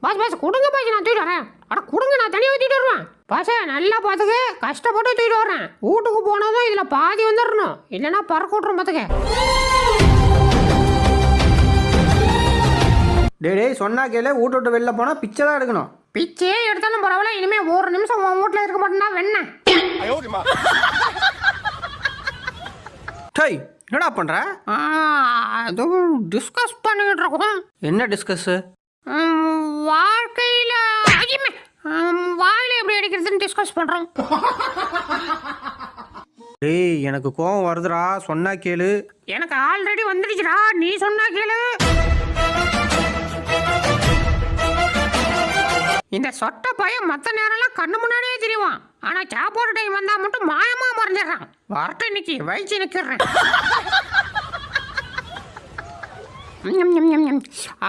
Pass கொடுங்க pass, நான் தூக்கிட்டு வரேன். அட கொடுங்க, நான் தனியாக ஊற்றிட்டு வருவேன். பாஸ் நல்லா பார்த்துக்க, கஷ்டப்பட்டு தூக்கிட்டு வரேன். வீட்டுக்கு போனதும் இதில் பாதி வந்துடணும், இல்லைன்னா பறக்க விட்றோம் பார்த்துக்க. டேய் சொன்னா கேளு, வீட்டு விட்டு வெளில போனால் பிச்சை தான் எடுக்கணும். பிச்சையே எடுத்தாலும் பரவாயில்ல, இனிமேல் ஒரு நிமிஷம் உன் வீட்டில் இருக்க மாட்டேன்னா வெண்ண. டேய் என்னடா பண்ணுற? அதுவும் டிஸ்கஸ் பண்ணிக்கிட்டு இருக்கோம். என்ன டிஸ்கஸ்ஸு? வாழ்க்கையில் வாயில் எப்படி அடிக்கிறதுன்னு டிஸ்கஸ் பண்ணுறோம். டேய் எனக்கு கோவம் வருதுடா, சொன்னா கேளு. எனக்கு ஆல்ரெடி வந்துடுச்சுடா, நீ சொன்னா கேளு. இந்த சொட்ட பையன் மற்ற நேரம்லாம் கண்ணு முன்னாடியே தெரியுவான், ஆனால் சாப்பாடு டைம் வந்தால் மட்டும் மாயமாக மறைஞ்சிடறான். வரட்டும் இன்னைக்கு வயிற்று நிற்கிறேன்.